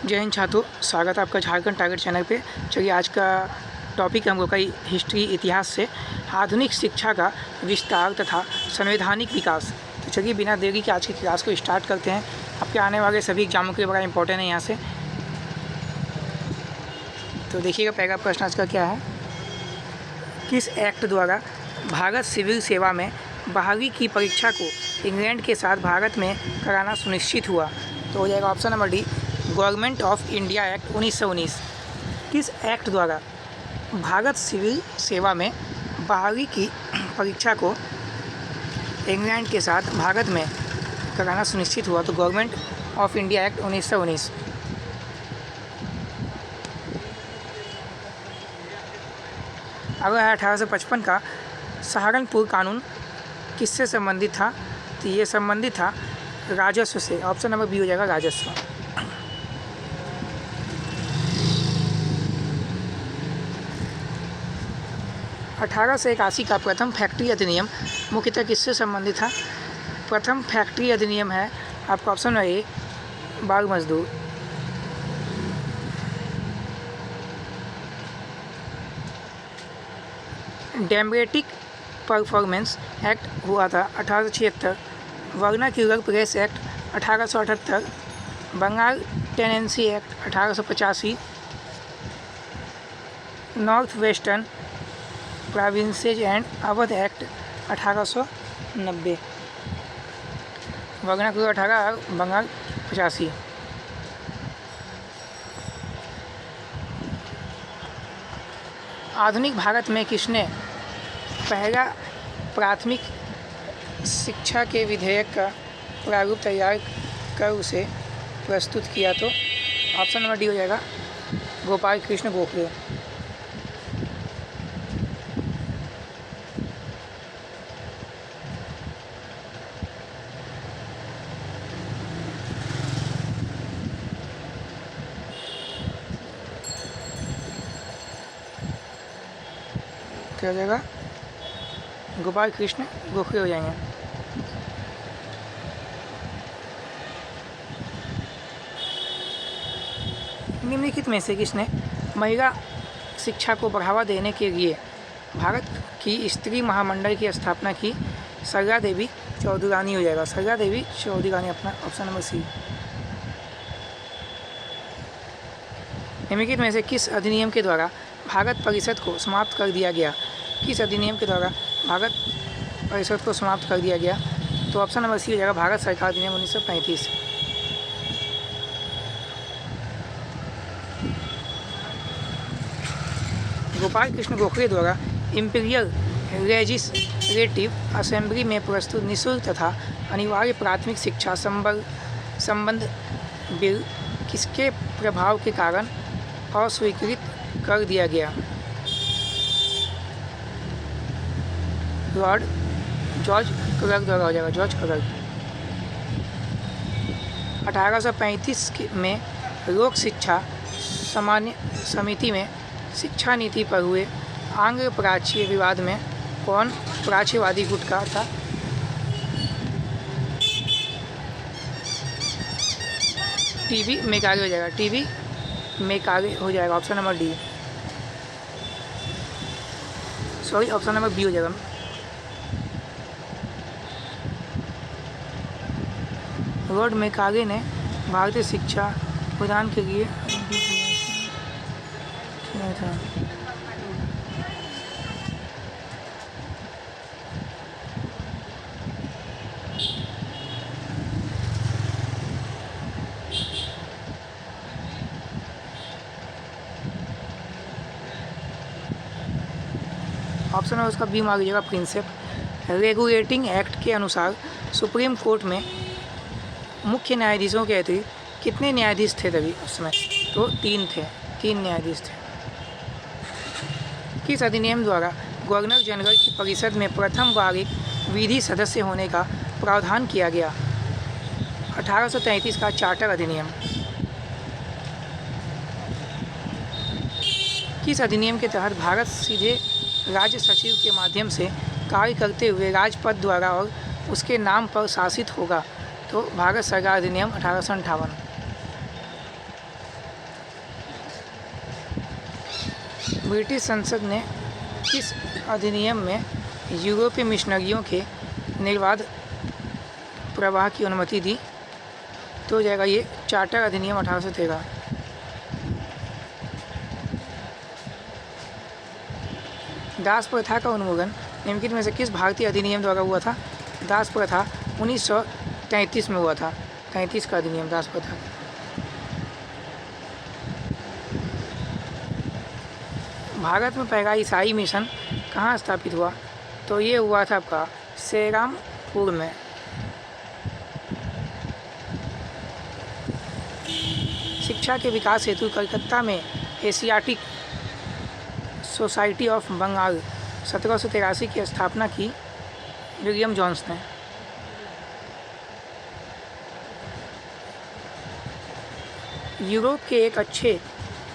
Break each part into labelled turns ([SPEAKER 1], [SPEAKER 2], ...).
[SPEAKER 1] जय हिंद छात्रों, स्वागत है आपका झारखंड टारगेट चैनल पे। चलिए आज का टॉपिक है हम लोग का हिस्ट्री, इतिहास से आधुनिक शिक्षा का विस्तार तथा संवैधानिक विकास। तो चलिए बिना देरी के आज की क्लास को स्टार्ट करते हैं। आपके आने वाले सभी एग्जामों के लिए बड़ा इंपॉर्टेंट है यहाँ से। तो देखिएगा पहला प्रश्न आज का क्या है। किस एक्ट द्वारा भारत सिविल सेवा में बहाली की परीक्षा को इंग्लैंड के साथ भारत में कराना सुनिश्चित हुआ? तो हो जाएगा option number D, government of India act 1919। किस एक्ट द्वारा भारत सिविल सेवा में बहाली की परीक्षा को इंग्लैंड के साथ भारत में कराना सुनिश्चित हुआ? तो गवर्नमेंट ऑफ इंडिया एक्ट 1919। अगला है 1855 का सहारनपुर कानून किससे संबंधित था? तो ये संबंधित था राजस्व से। ऑप्शन नंबर बी हो जाएगा राजस्व। 1881 का प्रथम फैक्ट्री अधिनियम मुख्यतः किससे संबंधित था? प्रथम फैक्ट्री अधिनियम है आपका ऑप्शन नंबर ए, बाल मजदूर। डेमोक्रेटिक परफॉर्मेंस एक्ट हुआ था 1876। Vernacular press act 1878। Bengal tenancy act 1885। North western provinces and Awadh act 1890। Vernacular 18, Bengal 85। आधुनिक भारत में किसने पहला प्राथमिक शिक्षा के विधेयक का प्रारूप तैयार कर उसे प्रस्तुत किया? तो ऑप्शन नंबर डी हो जाएगा गोपाल कृष्ण गोखले। क्या हो जाएगा? गोपाल कृष्ण गोखले हो जाएंगे। निम्नलिखित में से किसने महिला शिक्षा को बढ़ावा देने के लिए भारत की स्त्री महामंडल की स्थापना की? सरला देवी चौधुरानी हो जाएगा। सरला देवी चौधुरानी अपना ऑप्शन नंबर सी। निम्नलिखित में से किस अधिनियम के द्वारा भारत परिषद को समाप्त कर दिया गया? किस अधिनियम के द्वारा भारत परिषद को समाप्त कर दिया गया? तो ऑप्शन नंबर सी हो जाएगा भारत सरकार अधिनियम 1935। गोपाल कृष्ण गोखले द्वारा इंपीरियल लेजिस्लेटिव असेंबली में प्रस्तुत निःशुल्क तथा अनिवार्य प्राथमिक शिक्षा संबंध बिल किसके प्रभाव के कारण अस्वीकृत कर दिया गया? लॉर्ड जॉर्ज क्लर्क द्वारा हो जाएगा, जॉर्ज क्लर्क। 1835 में लोक शिक्षा सामान्य समिति में शिक्षा नीति पर हुए आंग्ल प्राच्य विवाद में कौन प्राच्यवादी गुट का था? टीवी मेकाले हो जाएगा, टीवी मेकाले हो जाएगा। Option number D, sorry option number B हो जाएगा। लॉर्ड मेकाले ने भारतीय शिक्षा प्रदान के लिए किया था। ऑप्शन है उसका बी मार लीजिएगा, प्रिंसिप। रेगुलेटिंग एक्ट के अनुसार सुप्रीम कोर्ट में मुख्य न्यायाधीशों के अतिरिक्त कितने न्यायाधीश थे तभी उस समय? तो 3 थे, 3 न्यायाधीश थे। किस अधिनियम द्वारा गवर्नर जनरल की परिषद में प्रथम बार एक विधि सदस्य होने का प्रावधान किया गया? 1833 का चार्टर अधिनियम। किस अधिनियम के तहत भारत सीधे राज्य सचिव के माध्यम से कार्य करते हुए राजपद द्वारा और उसके नाम पर शासित होगा? तो भारत सरकार अधिनियम 1858। ब्रिटिश संसद ने किस अधिनियम में यूरोपीय मिशनरियों के निर्बाध प्रवाह की अनुमति दी? तो हो जाएगा ये चार्टर अधिनियम 1813। दास प्रथा का उन्मूलन निम्नलिखित में से किस भारतीय अधिनियम द्वारा हुआ था? दास प्रथा 1933 में हुआ था। 33 का अधिनियम दास प्रथा। भारत में पहला ईसाई मिशन कहाँ स्थापित हुआ? तो ये हुआ था आपका सेरामपुर में। शिक्षा के विकास हेतु कलकत्ता में एशियाटिक सोसाइटी ऑफ बंगाल 1783 की स्थापना की विलियम जोन्स ने। यूरोप के एक अच्छे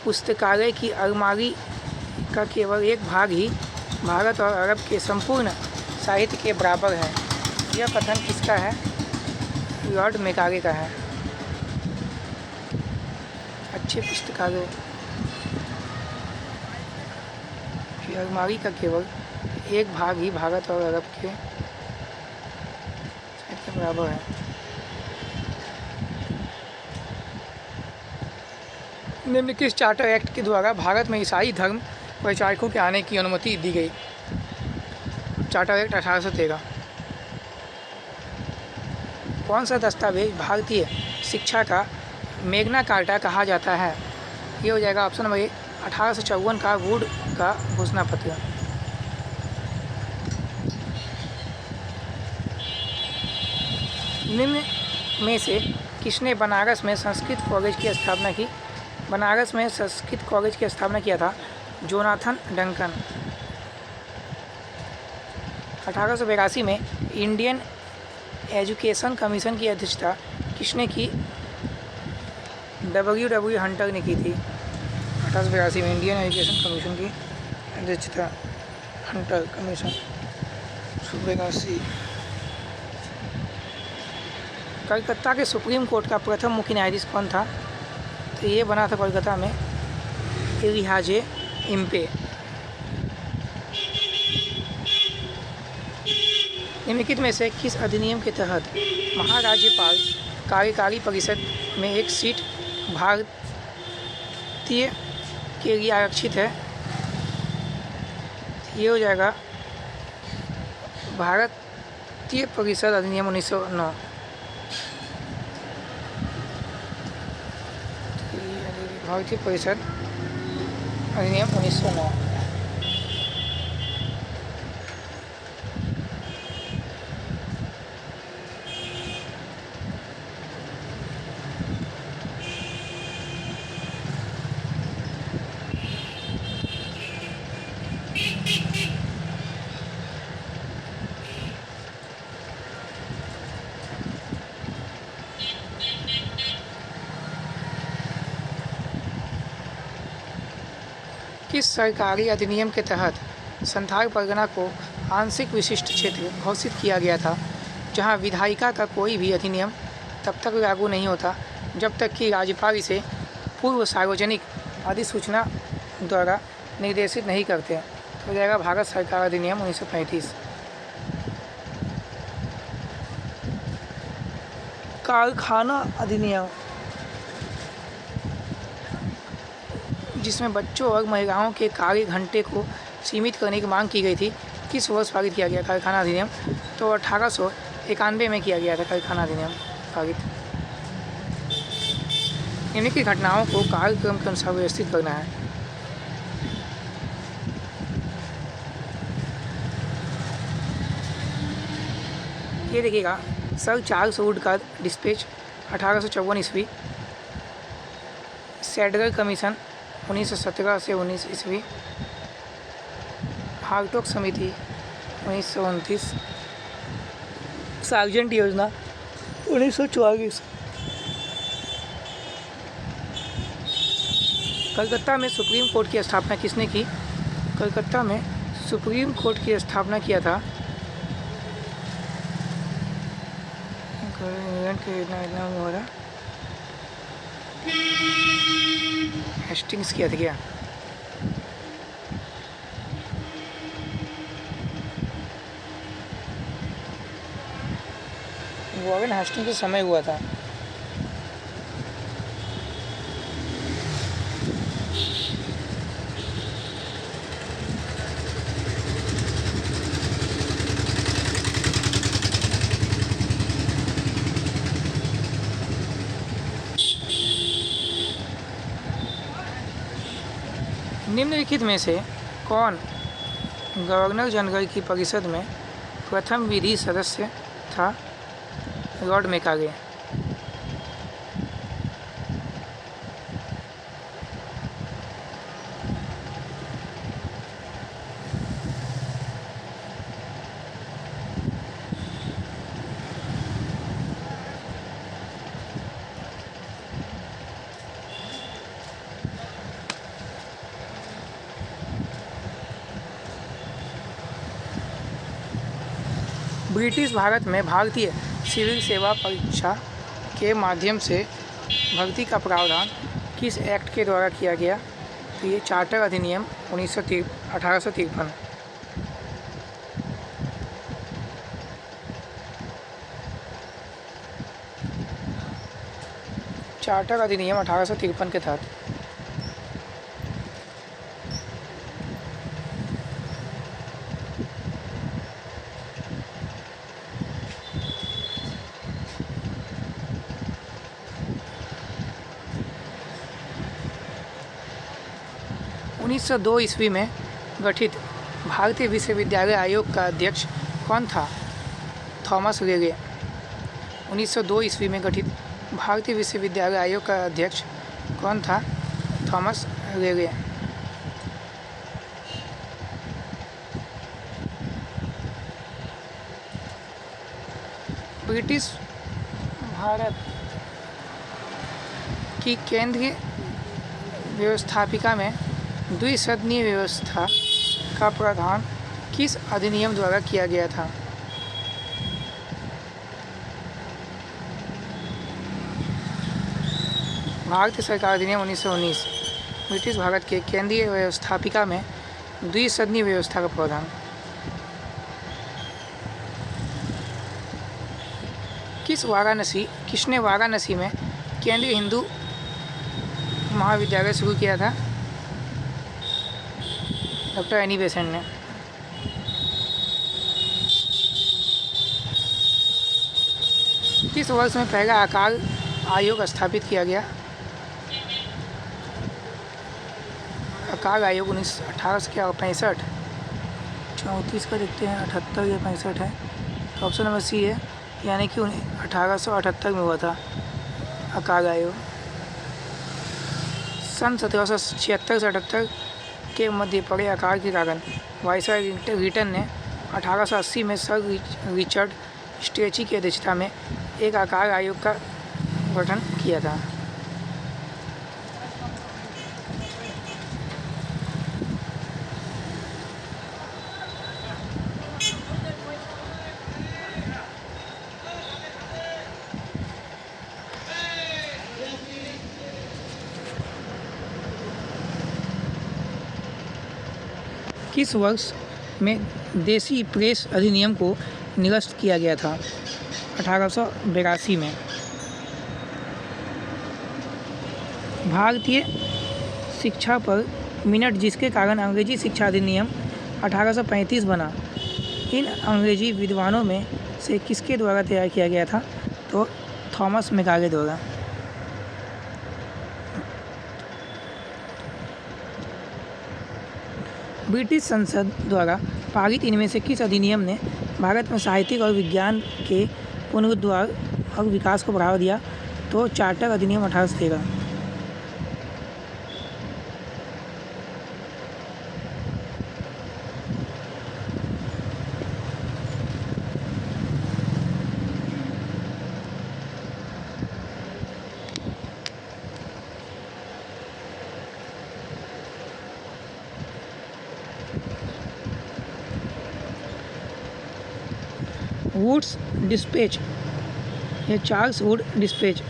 [SPEAKER 1] पुस्तकालय की अलमारी का केवल एक भाग ही भारत और अरब के संपूर्ण साहित्य के बराबर है। यह कथन किसका है? लॉर्ड मेकाले का है। अच्छे पुस्तकालय की अलमारी का केवल एक भाग ही भारत और अरब के साहित्य के बराबर है। निम्नलिखित चार्टर एक्ट के द्वारा भारत में ईसाई धर्म प्रचारकों के आने की अनुमति दी गई? Charter act 1813। कौन सा दस्तावेज भारतीय शिक्षा का मैग्ना कार्टा कहा जाता है? ये हो जाएगा ऑप्शन नंबर ए 1854 का वुड का घोषणा पत्र। निम्न में से किसने बनारस में संस्कृत कॉलेज की स्थापना की? बनारस में संस्कृत कॉलेज की स्थापना किया था जोनाथन डंकन। 1882 में इंडियन एजुकेशन कमीशन की अध्यक्षता किसने की? W. हंटर ने की थी। 1882 में इंडियन एजुकेशन कमीशन की अध्यक्षता हंटर कमीशन 1882। कलकत्ता के सुप्रीम कोर्ट का प्रथम मुख्य न्यायाधीश कौन था? तो ये बना था कोलकाता में इलियाजे इम्पे। निम्नलिखित में से किस अधिनियम के तहत महाराज्यपाल कार्यकारी परिषद में एक सीट भारतीय के लिए आरक्षित है? ये हो जाएगा भारतीय परिषद अधिनियम 1909। भारतीय परिषद अधिनियम 1909। किस सरकारी अधिनियम के तहत संथाल परगना को आंशिक विशिष्ट क्षेत्र घोषित किया गया था, जहां विधायिका का कोई भी अधिनियम तब तक लागू नहीं होता जब तक कि राज्यपाल इसे पूर्व सार्वजनिक अधिसूचना द्वारा निर्देशित नहीं करते? तो हो जाएगा भारत सरकार अधिनियम 1935। कारखाना अधिनियम, जिसमें बच्चों और महिलाओं के कार्य घंटे को सीमित करने की मांग की गई थी, किस वर्ष पारित किया गया कारखाना अधिनियम? तो 1891 में किया गया था कारखाना अधिनियम पारित। निम्नलिखित घटनाओं को कार्यक्रम के अनुसार व्यवस्थित करना है। ये देखिएगा, सर चार्ल्स वुड का डिस्पैच 1854 ईस्वी, सैडगर कमीशन 1917 से 19 ईस्वी, हार्टोक समिति 1929, सार्जेंट योजना 1944। कलकत्ता में सुप्रीम कोर्ट की स्थापना किसने की? कलकत्ता में सुप्रीम कोर्ट की स्थापना किया था हेस्टिंग्स किया था क्या? वॉरेन हेस्टिंग्स के समय हुआ था। निम्नलिखित में से कौन गवर्नर जनरल की परिषद में प्रथम विधि सदस्य था? Lord Macaulay. ब्रिटिश भारत में भारतीय सिविल सेवा परीक्षा के माध्यम से भर्ती का प्रावधान किस एक्ट के द्वारा किया गया? तो ये चार्टर अधिनियम 1853। चार्टर अधिनियम 1853 के तहत। उन्नीस 1902 ईस्वी में गठित भारतीय विश्वविद्यालय आयोग का अध्यक्ष कौन था? थॉमस रेगे। 1902 ईस्वी में गठित भारतीय विश्वविद्यालय आयोग का अध्यक्ष कौन था? थॉमस रेगे। ब्रिटिश भारत की केंद्रीय व्यवस्थापिका में द्विसदनीय व्यवस्था का प्रावधान किस अधिनियम द्वारा किया गया था? भारतीय सरकार अधिनियम 1919। ब्रिटिश भारत के केंद्रीय व्यवस्थापिका में द्विसदनीय व्यवस्था का प्रावधान। किसने वाराणसी में केंद्रीय हिंदू महाविद्यालय शुरू किया था? डॉक्टर एनी बेसेंट ने। किस वर्ष में पहला आकार आयोग स्थापित किया गया? आकार आयोग 1865। 34 का देखते हैं, 78 या 65 है, तो ऑप्शन नंबर सी है, यानी कि 1878 में हुआ था आकार आयोग। सन 1776 से 78 के मध्य पड़े आकार के कारण वायसराय रिटन ने 1880 में सर रिचर्ड स्ट्रेची की अध्यक्षता में एक आकार आयोग का गठन किया था। किस वर्ष में देसी प्रेस अधिनियम को निरस्त किया गया था? 1882 में। भारतीय शिक्षा पर मिनट जिसके कारण अंग्रेजी शिक्षा अधिनियम 1835 बना, इन अंग्रेजी विद्वानों में से किसके द्वारा तैयार किया गया था? तो थॉमस मेकाले द्वारा। ब्रिटिश संसद द्वारा पारित इनमें से किस अधिनियम ने भारत में साहित्यिक और विज्ञान के पुनरुद्धार और विकास को बढ़ावा दिया? तो चार्टर अधिनियम 1813। वुड्स डिस्पैच या चार्ल्स वुड डिस्पैच।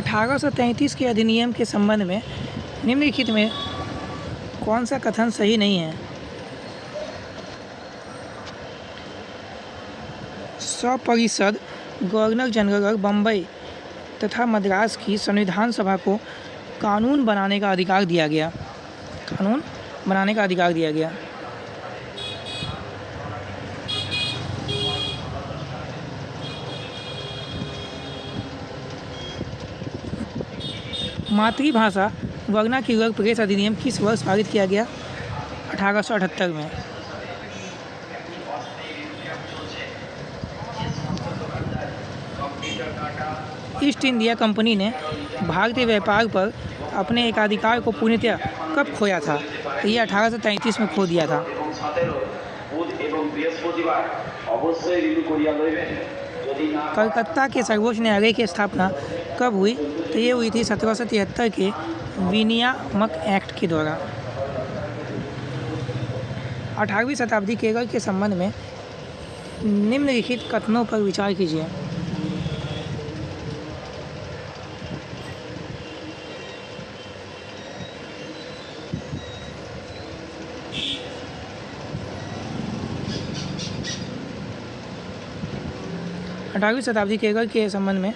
[SPEAKER 1] 1833 के अधिनियम के संबंध में निम्नलिखित में कौन सा कथन सही नहीं है? 100% गवर्नर जनरल बम्बई तथा मद्रास की संविधान सभा को कानून बनाने का अधिकार दिया गया। कानून बनाने का अधिकार दिया गया। मातृभाषा वर्नाक्यूलर प्रेस अधिनियम किस वर्ष पारित किया गया? 1878 में। ईस्ट इंडिया कंपनी ने भारतीय व्यापार पर अपने एकाधिकार को पूर्णतः कब खोया था? ये 1833 में खो दिया था। कलकत्ता के सर्वोच्च न्यायालय की स्थापना कब हुई? तो ये हुई थी 1773 के विनियामक एक्ट के द्वारा। 18वीं शताब्दी केरल के संबंध में निम्नलिखित कथनों पर विचार कीजिए। अठारहवीं शताब्दी केरल के संबंध में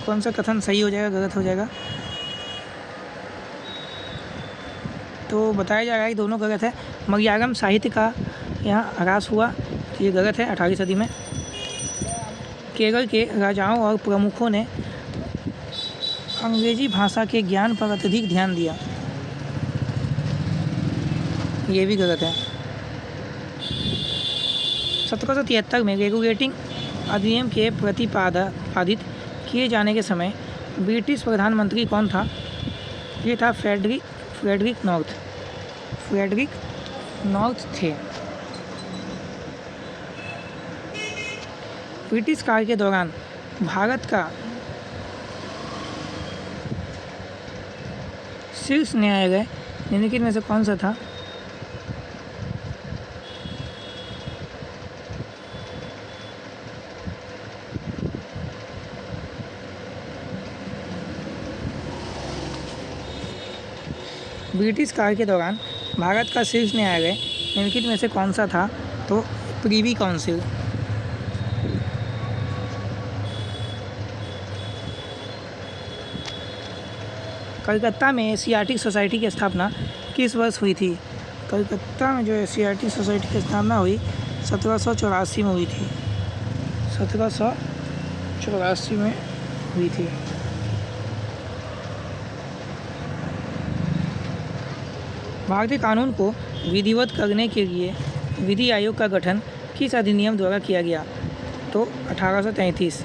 [SPEAKER 1] कौन सा कथन सही हो जाएगा, गलत हो जाएगा? तो बताया जा रहा है कि दोनों गलत है। मलयालम साहित्य का यहाँ ह्रास हुआ, तो ये गलत है। 18वीं सदी में केरल के राजाओं और प्रमुखों ने अंग्रेजी भाषा के ज्ञान पर अत्यधिक ध्यान दिया, ये भी गलत है। 1773 में रेगुलेटिंग अधिनियम के प्रतिपादित किए जाने के समय ब्रिटिश प्रधानमंत्री कौन था? ये था फ्रेडरिक नॉर्थ थे। ब्रिटिश काल के दौरान भारत का शीर्ष न्यायालय निम्नलिखित में से कौन सा था? ब्रिटिश काल के दौरान भारत का शीर्ष न्यायालय निम्नलिखित में से कौन सा था? तो प्रीवी काउंसिल। कलकत्ता में एशियाटिक सोसाइटी की स्थापना किस वर्ष हुई थी? कलकत्ता में जो एशियाटिक सोसाइटी की स्थापना हुई 1784 में हुई थी। 1784 में हुई थी। भारतीय कानून को विधिवत करने के लिए विधि आयोग का गठन किस अधिनियम द्वारा किया गया? तो 1833।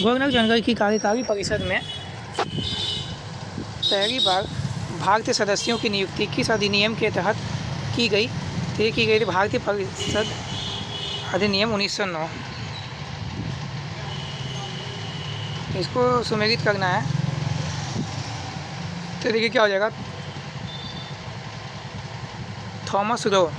[SPEAKER 1] गवर्नर जनरल की कार्यकारी परिषद में पहली बार भारतीय सदस्यों की नियुक्ति किस अधिनियम के तहत की गई? तो ये की गई थी भारतीय परिषद अधिनियम 1909। इसको सुमेलित करना है तो देखिए क्या हो जाएगा। थॉमस रो,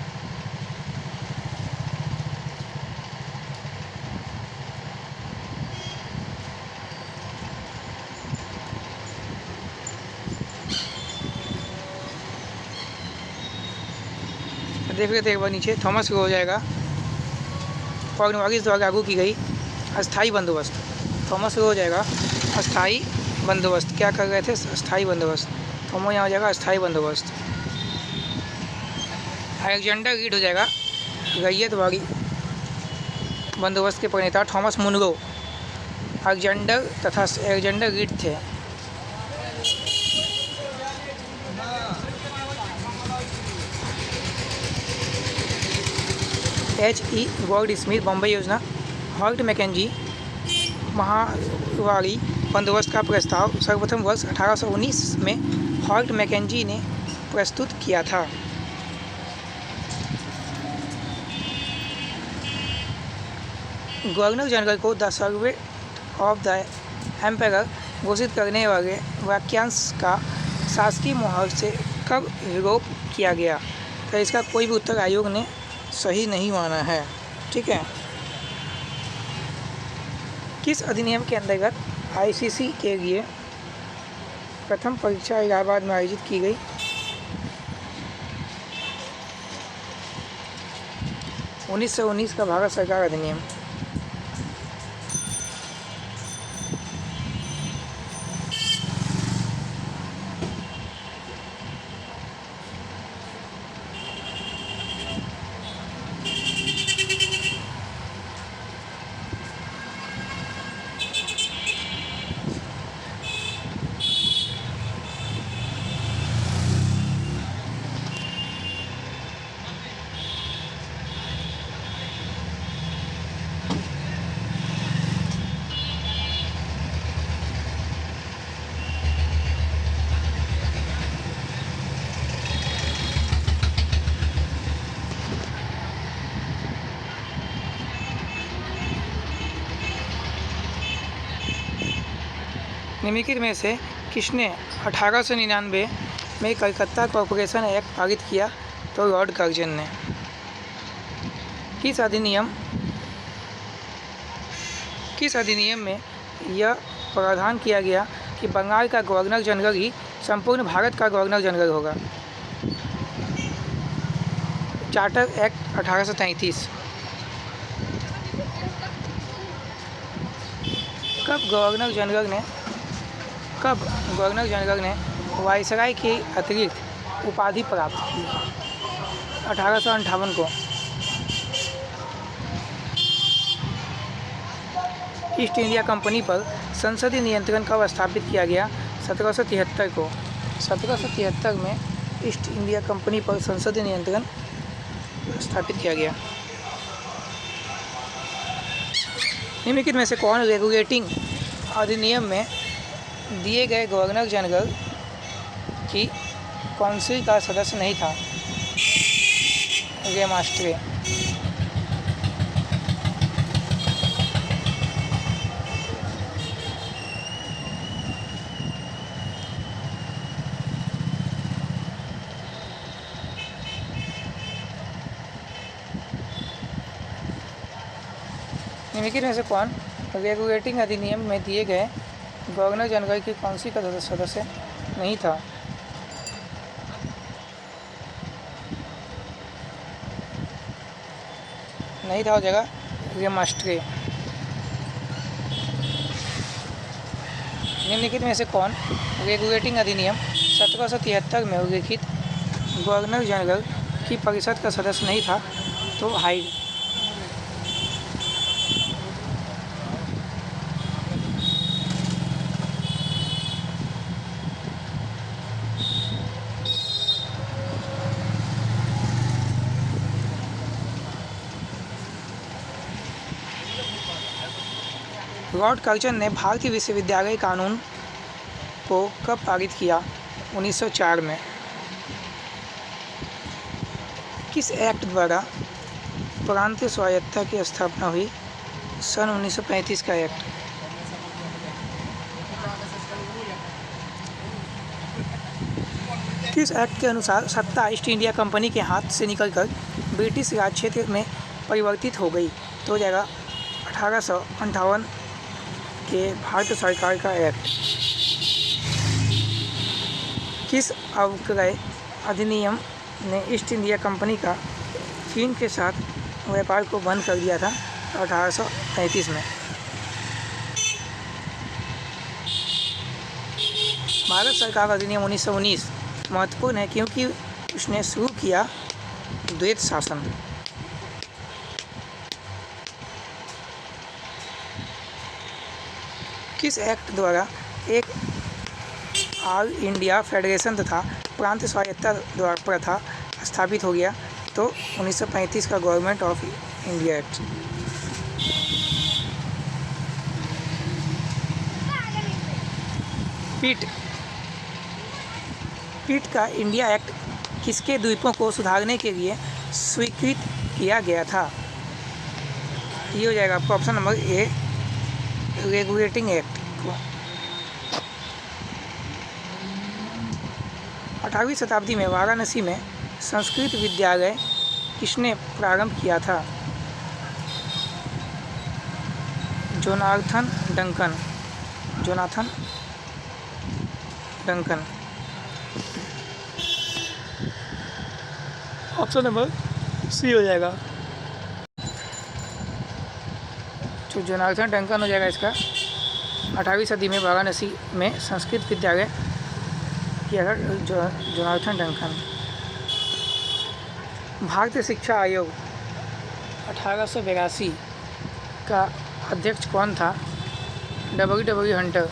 [SPEAKER 1] देखिए एक बार नीचे थॉमस रो हो जाएगा। कॉर्नवालिस द्वारा लागू की गई अस्थाई बंदोबस्त, थॉमस रो हो जाएगा। अस्थाई बंदोबस्त क्या कर रहे थे? अस्थाई बंदोबस्त। थॉमस यहाँ हो जाएगा अस्थाई बंदोबस्त। अलेक्जेंडर रीड हो जाएगा रैयतवाड़ी बंदोबस्त के प्रणेता। थॉमस मुनरो अलेक्जेंडर तथा अलेक्जेंडर रीड थे। H.E. गॉर्ड स्मिथ बम्बई योजना। हॉर्ट मैकेंजी महावारी बंदोबस्त का प्रस्ताव सर्वप्रथम वर्ष 1819 में हॉर्ट मैकेंजी ने प्रस्तुत किया था। गवर्नर जनरल को the servant of the empire घोषित करने वाले वाक्यांश का शासकीय मोहर से कब विलोप किया गया? तो इसका कोई भी उत्तर आयोग ने सही नहीं माना है। ठीक है। किस अधिनियम के अंतर्गत आईसीसी के लिए प्रथम परीक्षा इलाहाबाद में आयोजित की गई? 1919 का भारत सरकार अधिनियम। निम्नलिखित में से किसने 1899 में कलकत्ता कॉरपोरेशन एक्ट पारित किया? तो लॉर्ड कर्जन ने। किस अधिनियम में यह प्रावधान किया गया कि बंगाल का गवर्नर जनरल ही संपूर्ण भारत का गवर्नर जनरल होगा? Charter act 1833। कब गवर्नर जनरल ने वायसराय के अतिरिक्त उपाधि प्राप्त की? 1858 को। ईस्ट इंडिया कंपनी पर संसदीय नियंत्रण कब स्थापित किया गया? 1773 को। 1773 में ईस्ट इंडिया कंपनी पर संसदीय नियंत्रण स्थापित किया गया। निम्नलिखित में से कौन रेगुलेटिंग अधिनियम में दिए गए गवर्नर जनरल की काउंसिल का सदस्य नहीं था? रेमास्ट्रे। निम्नलिखित में से कौन रेगुलेटिंग अधिनियम में दिए गए गवर्नर जनरल की काउंसिल का सदस्य नहीं था? हो जाएगा रेमास्ट्रे। निम्नलिखित में से कौन रेगुलेटिंग अधिनियम 1773 में उल्लिखित गवर्नर जनरल की परिषद का सदस्य नहीं था? तो हाइड। लॉर्ड कर्जन ने भारतीय विश्वविद्यालय कानून को कब पारित किया? 1904 में। किस एक्ट द्वारा प्रांतीय स्वायत्तता की स्थापना हुई? सन 1935 का एक्ट। किस एक्ट के अनुसार सत्ता ईस्ट इंडिया कंपनी के हाथ से निकलकर ब्रिटिश राज क्षेत्र में परिवर्तित हो गई? तो हो जाएगा 1858 के भारत सरकार का एक्ट। किस अवक्रय अधिनियम ने ईस्ट इंडिया कंपनी का चीन के साथ व्यापार को बंद कर दिया था? 1833 में। भारत सरकार अधिनियम 1919 महत्वपूर्ण है क्योंकि उसने शुरू किया द्वैत शासन। किस एक्ट द्वारा एक ऑल इंडिया फेडरेशन तथा प्रांत स्वायत्तता द्वारा प्रथा स्थापित हो गया? तो 1935 का गवर्नमेंट ऑफ इंडिया एक्ट। पीट का इंडिया एक्ट किसके द्वीपों को सुधारने के लिए स्वीकृत किया गया था? ये हो जाएगा आपका option number A, regulating act को। 18वीं शताब्दी में वाराणसी में संस्कृत विद्यालय किसने प्रारंभ किया था? Jonathan Duncan. Jonathan Duncan. Option number C हो जाएगा, जो जोनाथन डंकन हो जाएगा इसका। 18वीं सदी में वाराणसी में संस्कृत विद्यालय किया था जोनाथन डंकन। भारतीय शिक्षा आयोग 1882 का अध्यक्ष कौन था? W Hunter.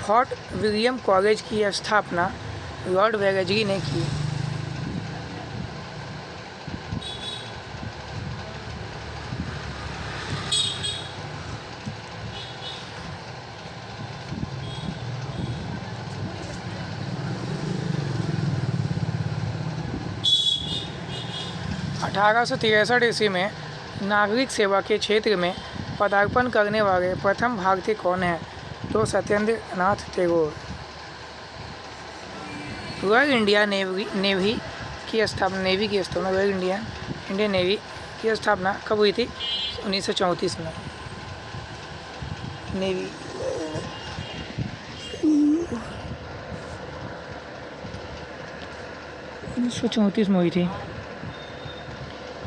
[SPEAKER 1] Fort William college की स्थापना लॉर्ड वेलेस्ली ने की। अठारह सौ 63 ईस्वी में नागरिक सेवा के क्षेत्र में पदार्पण करने वाले प्रथम भारतीय कौन हैं? तो Satyendra Nath Tagore. Royal India navy की स्थापना रॉयल इंडियन नेवी की स्थापना कब हुई थी? 1934 में। नेवी 1934 में हुई थी।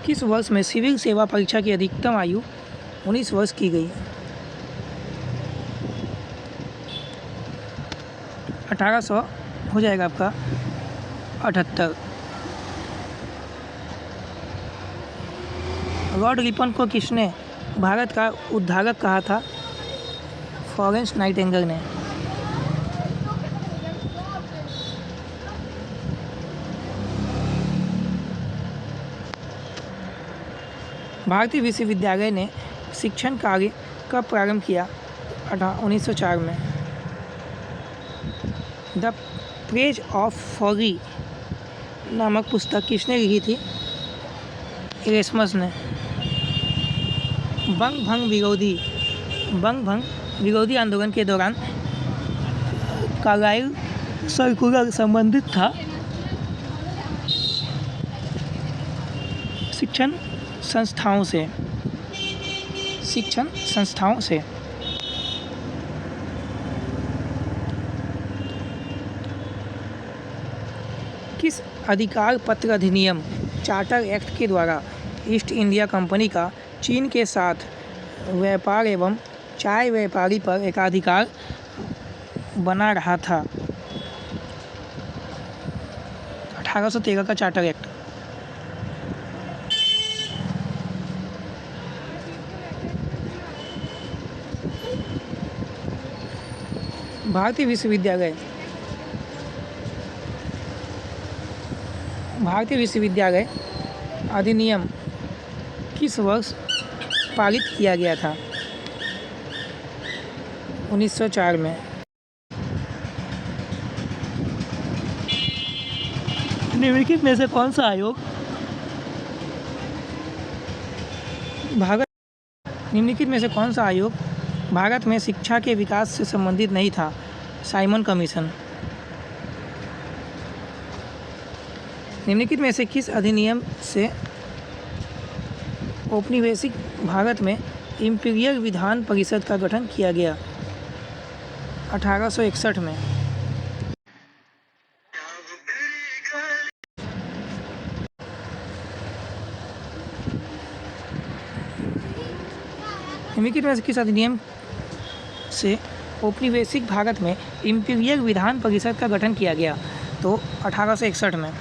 [SPEAKER 1] किस वर्ष में सिविल सेवा परीक्षा की अधिकतम आयु 19 वर्ष की गई? 1800 हो जाएगा आपका 78। लॉर्ड रिपन को किसने भारत का उद्धारक कहा था? फ्लोरेंस नाइटिंगेल ने। भारतीय विश्वविद्यालय ने शिक्षण कार्य कब प्रारंभ किया? 1904 में। द प्रेज ऑफ फॉगी नामक पुस्तक किसने लिखी थी? इरेस्मस ने। बंग भंग विरोधी आंदोलन के दौरान कार्लाइल सर्कुलर संबंधित था शिक्षण संस्थाओं से। किस अधिकार पत्र अधिनियम चार्टर एक्ट के द्वारा ईस्ट इंडिया कंपनी का चीन के साथ व्यापार एवं चाय व्यापारी पर एकाधिकार बना रहा था? 1813 का चार्टर एक्ट। भारतीय विश्वविद्यालय अधिनियम किस वर्ष पारित किया गया था? 1904 में। निम्नलिखित में से कौन सा आयोग भारत में शिक्षा के विकास से संबंधित नहीं था? Simon commission. निम्नलिखित में से किस अधिनियम से औपनिवेशिक भारत में इंपीरियल विधान परिषद का गठन किया गया? 1861 में। निम्नलिखित में से किस अधिनियम से औपनिवेशिक भारत में इंपीरियल विधान परिषद का गठन किया गया? तो 1861 में।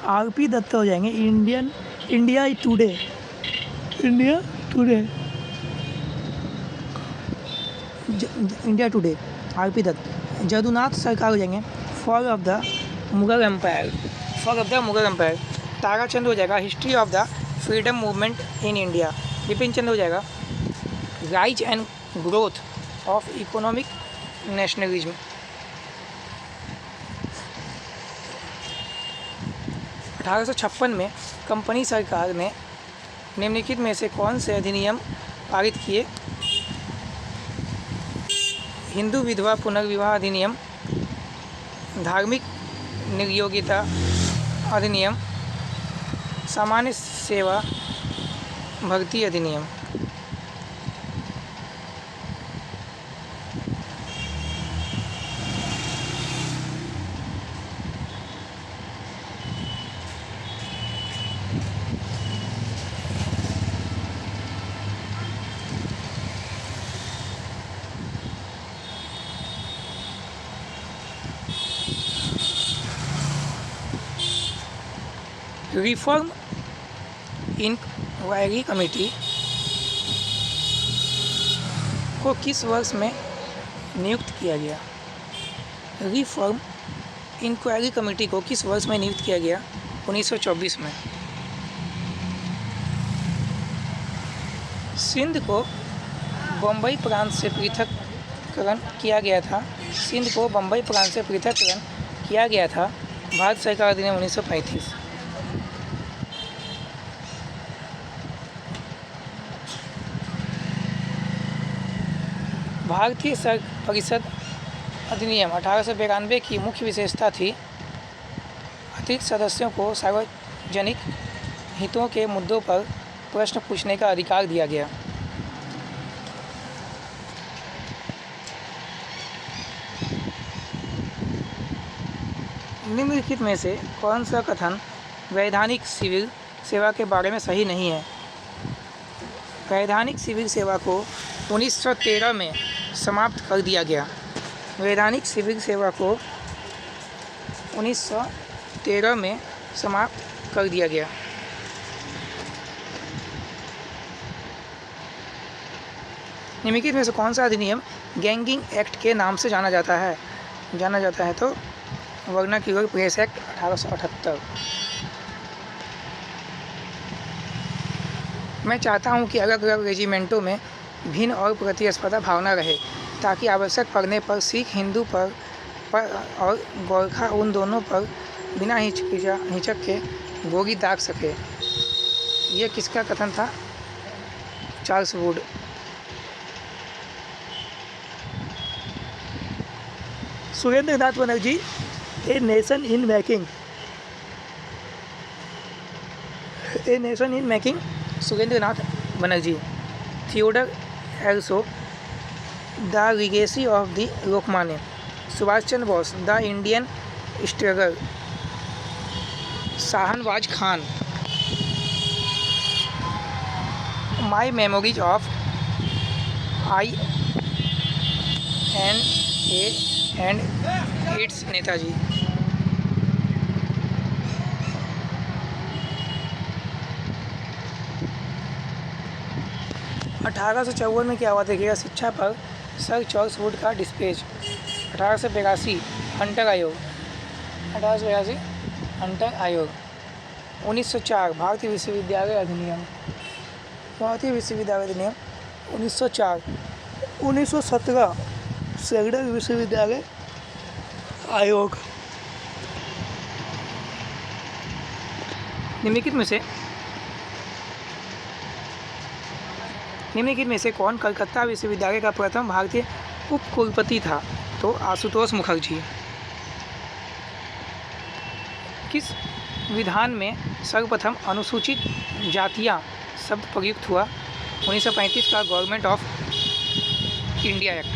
[SPEAKER 1] आरपी दत्त हो जाएंगे। India Today RP Dutt. Jadunath Sarkar हो जाएंगे। Fall of the Mughal empire. Tarachand हो जाएगा history of the freedom movement in India. Bipin Chandra हो जाएगा rise and growth of economic nationalism. 1856 में कंपनी सरकार ने निम्नलिखित में से कौन से अधिनियम पारित किए? हिंदू विधवा पुनर्विवाह अधिनियम, धार्मिक निर्योग्यता अधिनियम, सामान्य सेवा भर्ती अधिनियम। रिफॉर्म इंक्वायरी कमेटी को किस वर्ष में नियुक्त किया गया? रिफॉर्म इंक्वायरी कमेटी को किस वर्ष में नियुक्त किया गया? 1924 में। सिंध को बम्बई प्रांत से पृथक्करण किया गया था। सिंध को बम्बई प्रांत से पृथक्करण किया गया था। भारत सरकार अधिनियम 1935। भारतीय संघ परिषद अधिनियम 1892 की मुख्य विशेषता थी अतिरिक्त सदस्यों को सार्वजनिक हितों के मुद्दों पर प्रश्न पूछने का अधिकार दिया गया। निम्नलिखित में से कौन सा कथन वैधानिक सिविल सेवा के बारे में सही नहीं है? वैधानिक सिविल सेवा को 1913 में समाप्त कर दिया गया। वैधानिक सिविल सेवा को 1913 में समाप्त कर दिया गया। निम्नलिखित में से कौन सा अधिनियम गैंगिंग एक्ट के नाम से जाना जाता है? तो वर्नाक्यूलर प्रेस एक्ट 1878। मैं चाहता हूं कि अलग अलग रेजिमेंटों में भिन्न और प्रतिस्पर्धा भावना रहे ताकि आवश्यक पड़ने पर सिख हिंदू पर और गोरखा उन दोनों पर बिना हिचक के गोली दाग सके। यह किसका कथन था? Charles Wood. Surendra Nath Banerjee, a nation in making, Surendra Nath Banerjee. Theodore एल्सो, the legacy of the Lokmanya. Subhash Chandra Bose, the Indian struggle. Shahnawaz Khan, my memories of INA and its Netaji. $1854 में क्या हुआ देखिएगा? शिक्षा पर सर चार्ल्स वुड का डिस्पेच। 1882 हंटर आयोग। 1904 भारतीय विश्वविद्यालय अधिनियम। 1904। 1917 सेक्रेटरी विश्वविद्यालय आयोग। निम्नलिखित में से कौन कलकत्ता विश्वविद्यालय का प्रथम भारतीय उपकुलपति था? तो आशुतोष मुखर्जी। किस विधान में सर्वप्रथम अनुसूचित जातियां शब्द प्रयुक्त हुआ? 1935 का गवर्नमेंट ऑफ इंडिया एक्ट।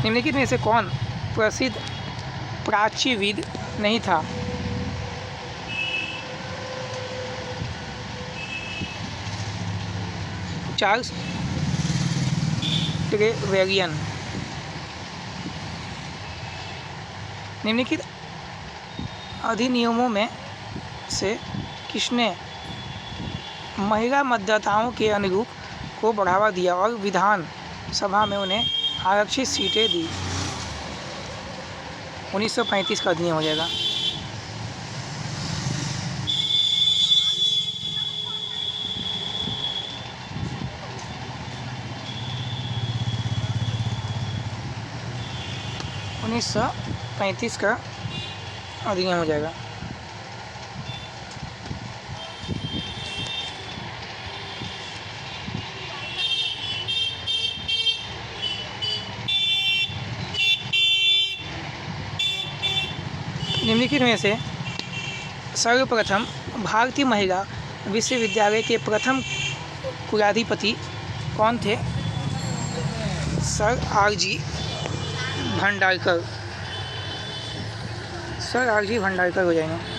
[SPEAKER 1] निम्नलिखित में से कौन प्रसिद्ध प्राच्यविद नहीं था? चार्ल्स ट्रेवेरियन। निम्नलिखित अधिनियमों में से किसने महिला मतदाताओं के अनुरूप को बढ़ावा दिया और विधान सभा में उन्हें आरक्षित सीटें दी? 1935 का अधिनियम हो जाएगा। $1935 का अधिनियम हो जाएगा। निम्नलिखित में से सर्वप्रथम भारतीय महिला विश्वविद्यालय के प्रथम कुलाधिपति कौन थे? Sir RG. Bhandarkar. Sir RG. Bhandarkar हो जाएंगे।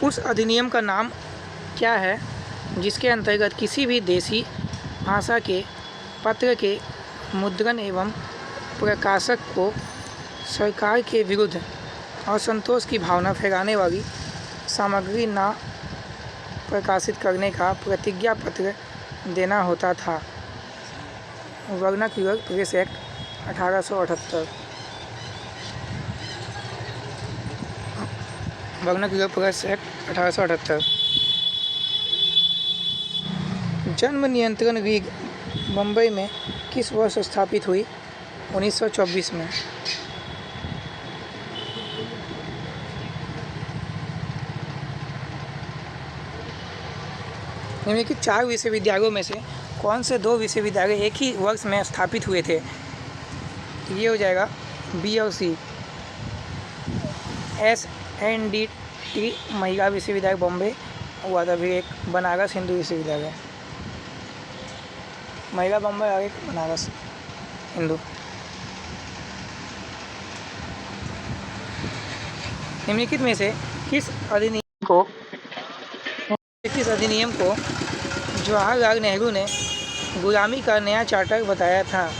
[SPEAKER 1] उस अधिनियम का नाम क्या है जिसके अंतर्गत किसी भी देशी भाषा के पत्र के मुद्रण एवं प्रकाशक को सरकार के विरुद्ध असंतोष की भावना फैलाने वाली सामग्री न प्रकाशित करने का प्रतिज्ञा पत्र देना होता था? Vernacular press act 1878। Vernacular press act 1878। जन्म नियंत्रण लीग बम्बई में किस वर्ष स्थापित हुई? 1924 में। निम्नलिखित 4 विश्वविद्यालयों में से कौन से 2 विश्वविद्यालय एक ही वर्ष में स्थापित हुए थे? ये हो जाएगा बी और सी। SNDT महिला विश्वविद्यालय बॉम्बे हुआ था, फिर एक बनारस हिंदू विश्वविद्यालय। महिला बॉम्बे और एक बनारस हिंदू। निम्नलिखित में से किस अधिनियम को जवाहरलाल नेहरू ने गुलामी का नया चार्टर बताया था?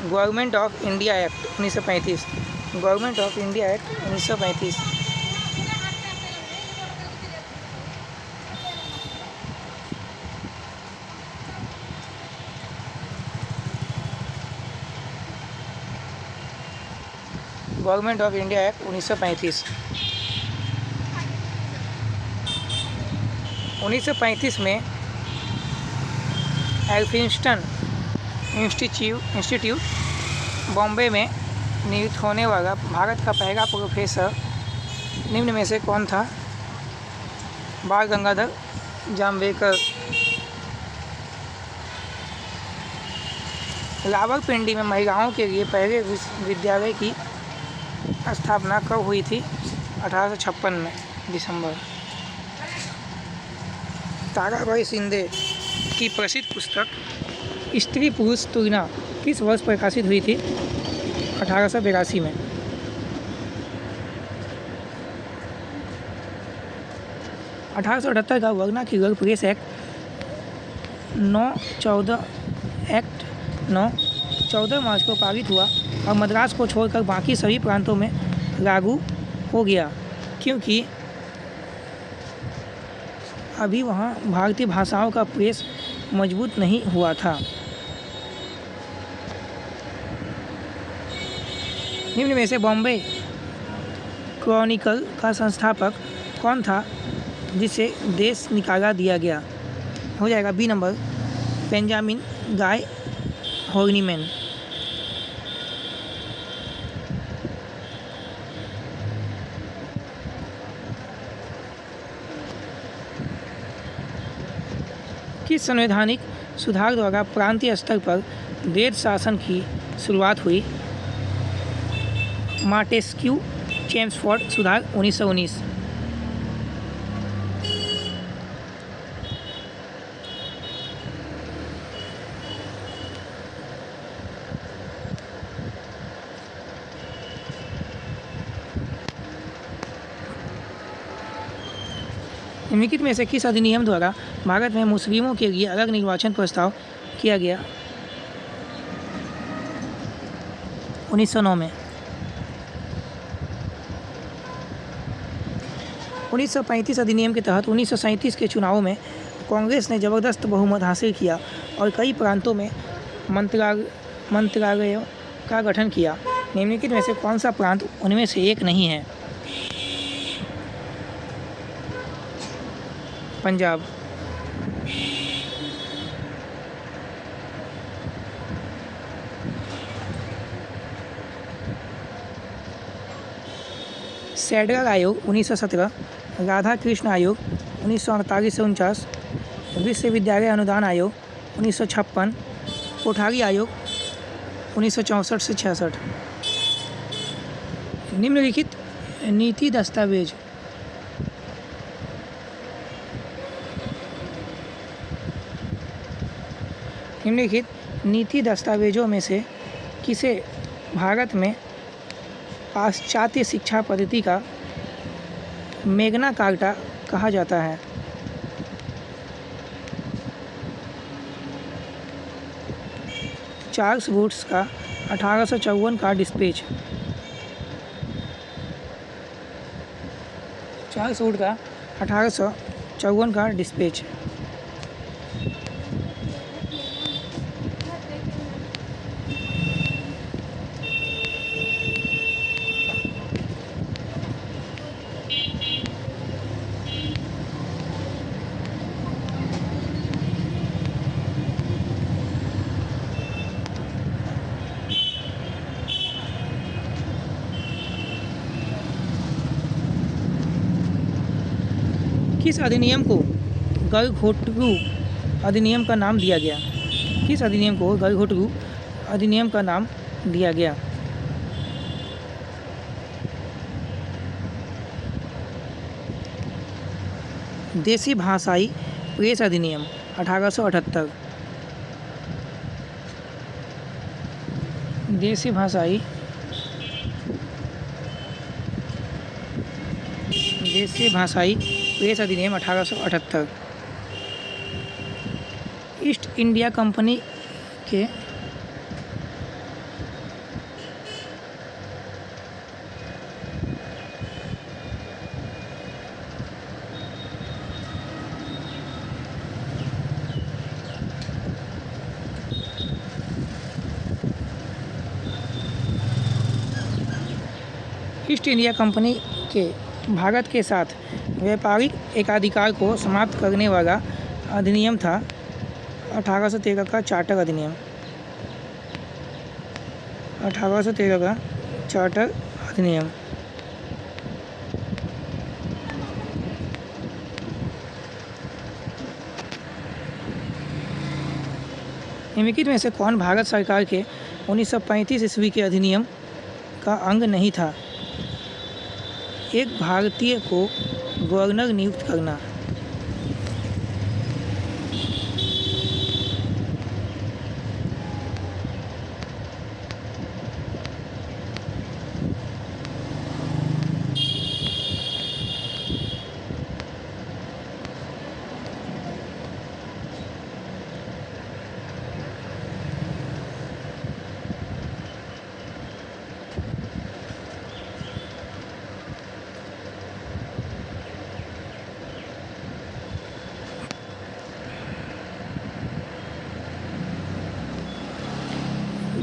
[SPEAKER 1] Government of India act 1935। Government of India act 1935। Government of India act 1935। 1935 में एल्फिंस्टन इंस्टीट्यूट बॉम्बे में नियुक्त होने वाला भारत का पहला प्रोफेसर निम्न में से कौन था? बाल गंगाधर जाम्बेकर। रावलपिंडी में महिलाओं के लिए पहले विश्वविद्यालय की स्थापना कब हुई थी? 1856 में दिसंबर। ताराबाई शिंदे की प्रसिद्ध पुस्तक स्त्री पुरुष तुलना किस वर्ष प्रकाशित हुई थी? 1882 में। का वर्नाक्यूलर प्रेस एक्ट 14 मार्च को पारित हुआ और मद्रास को छोड़कर बाकी सभी प्रांतों में लागू हो गया, क्योंकि अभी वहाँ भारतीय भाषाओं का प्रेस मजबूत नहीं हुआ था। निम्न में से बॉम्बे क्रॉनिकल का संस्थापक कौन था जिसे देश निकाला दिया गया? हो जाएगा बी नंबर, बेंजामिन गाय हॉर्निमैन। किस संवैधानिक सुधार द्वारा प्रांतीय स्तर पर वैध शासन की शुरुआत हुई? मार्टेस्क्यू चेम्सफोर्ड सुधार 1919। निम्नलिखित में से किस अधिनियम द्वारा भारत में मुस्लिमों के लिए अलग निर्वाचन प्रस्ताव किया गया? 1909 में। 1935 अधिनियम के तहत 1937 के चुनावों में कांग्रेस ने ज़बरदस्त बहुमत हासिल किया और कई प्रांतों में मंत्रालयों का गठन किया। निम्नलिखित में से कौन सा प्रांत उनमें से एक नहीं है? पंजाब। सैडलर आयोग 1917, राधा कृष्ण आयोग 1948 से 49, विश्वविद्यालय अनुदान आयोग 1956, कोठारी आयोग 1964 से 66। निम्नलिखित नीति दस्तावेज निम्नलिखित नीति दस्तावेजों में से किसे भारत में पाश्चात्य शिक्षा पद्धति का मैग्ना कार्टा कहा जाता है? चार्ल्स वुड्स का 1854 का डिस्पैच। चार्ल्स वुड का 1854 का डिस्पैच। किस अधिनियम को गलघोटू अधिनियम का नाम दिया गया? किस अधिनियम को गलघोटू अधिनियम का नाम दिया गया? देसी भाषाई प्रेस अधिनियम 1878। देसी भाषाई प्रेस अधिनियम 1878। ईस्ट इंडिया कंपनी के ईस्ट इंडिया कंपनी के भारत के साथ व्यापारिक एकाधिकार को समाप्त करने वाला अधिनियम था 1813 का चार्टर अधिनियम। 1813 का चार्टर अधिनियम। निम्नलिखित में से कौन भारत सरकार के 1935 ईस्वी के अधिनियम का अंग नहीं था? एक भारतीय को गवर्नर नियुक्त करना।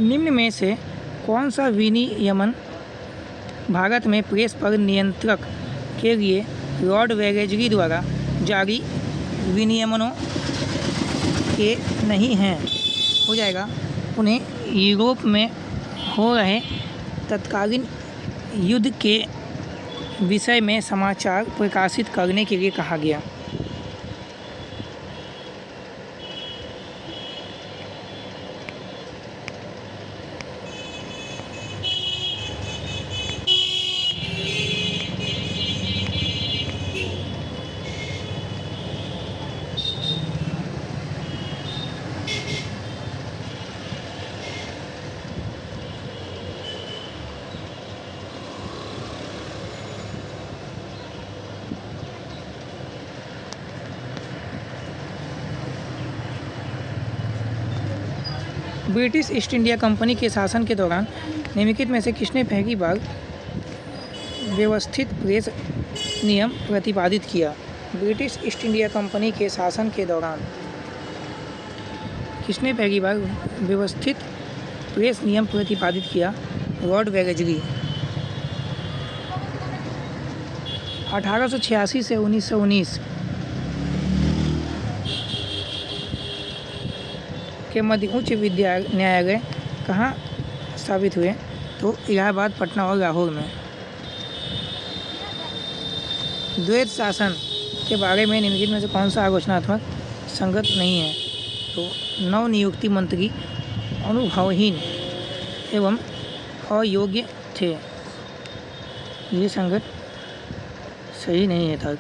[SPEAKER 1] निम्न में से कौन सा विनियमन भारत में प्रेस पर नियंत्रक के लिए लॉर्ड वेलेस्ली द्वारा जारी विनियमनों के नहीं हैं? हो जाएगा, उन्हें यूरोप में हो रहे तत्कालीन युद्ध के विषय में समाचार प्रकाशित करने के लिए कहा गया। ब्रिटिश ईस्ट इंडिया कंपनी के शासन के दौरान निम्नलिखित में से किसने पहली बार व्यवस्थित प्रेस नियम प्रतिपादित किया? ब्रिटिश ईस्ट इंडिया कंपनी के शासन के दौरान किसने पहली बार व्यवस्थित प्रेस नियम प्रतिपादित किया? Lord Wellesley. 1886 से 1919 के मध्य उच्च न्यायालय कहाँ स्थापित हुए? तो इलाहाबाद, पटना और लाहौर में। द्वैत शासन के बारे में निम्नलिखित में से कौन सा आलोचनात्मक संगत नहीं है? तो नवनियुक्ति मंत्री अनुभवहीन एवं अयोग्य थे, ये संगत सही नहीं है तर्क।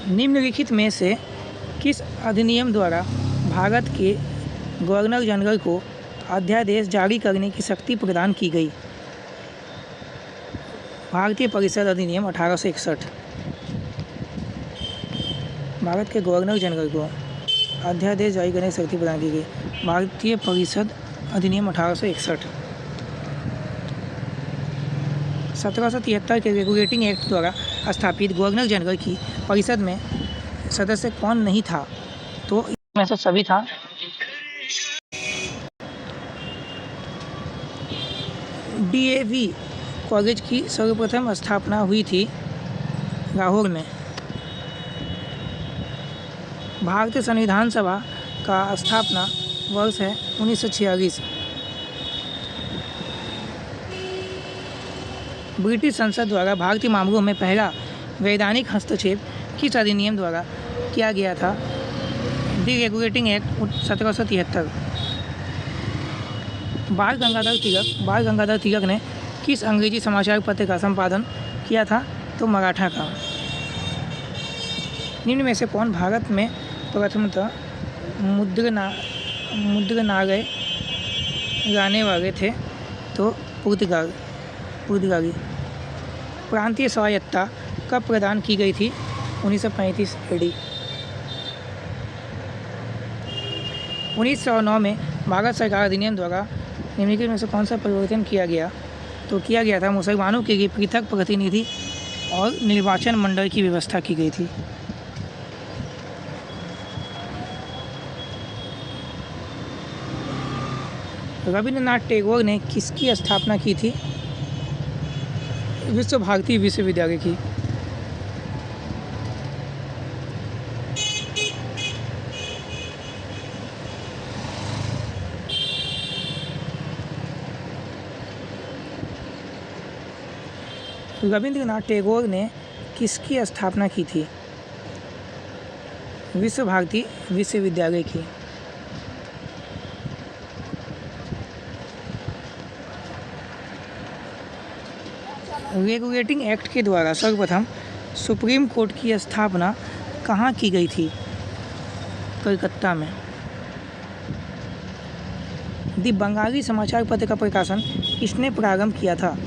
[SPEAKER 1] निम्नलिखित में से किस अधिनियम द्वारा भारत के गवर्नर जनरल को अध्यादेश जारी करने की शक्ति प्रदान की गई? भारतीय परिषद अधिनियम 1861। भारत के गवर्नर जनरल को अध्यादेश जारी करने की शक्ति प्रदान की गई, भारतीय परिषद अधिनियम 1861। 1773 के रेगुलेटिंग एक्ट द्वारा स्थापित गवर्नर जनरल की परिषद में सदस्य कौन नहीं था? तो इसमें से सभी था। डीएवी कॉलेज की सर्वप्रथम स्थापना हुई थी लाहौर में। भारतीय संविधान सभा का स्थापना वर्ष है 1946। ब्रिटिश संसद द्वारा भारतीय मामलों में पहला वैधानिक हस्तक्षेप किस अधिनियम द्वारा किया गया था? दी रेगुलेटिंग एक्ट 1773। बाल गंगाधर तिलक ने किस अंग्रेजी समाचार पत्र का संपादन किया था? तो मराठा का। निम्न में से कौन भारत में प्रथमतः मुद्रणालय लाने वाले थे? तो पुर्तगाली। प्रांतीय स्वायत्तता कब प्रदान की गई थी? 1935 AD। 1909 में भारत सरकार अधिनियम द्वारा निम्नलिखित में से कौन सा परिवर्तन किया गया? तो किया गया था मुसलमानों के लिए पृथक प्रतिनिधि और निर्वाचन मंडल की व्यवस्था की गई थी। रविंद्रनाथ टैगोर ने किसकी स्थापना की थी? विश्व भारती विश्वविद्यालय की। रविंद्रनाथ टैगोर ने किसकी स्थापना की थी? विश्व भारती विश्वविद्यालय की। रेगुलेटिंग एक्ट के द्वारा सर्वप्रथम सुप्रीम कोर्ट की स्थापना कहाँ की गई थी? कलकत्ता में। दी बंगाली समाचार पत्र का प्रकाशन किसने प्रारंभ किया था?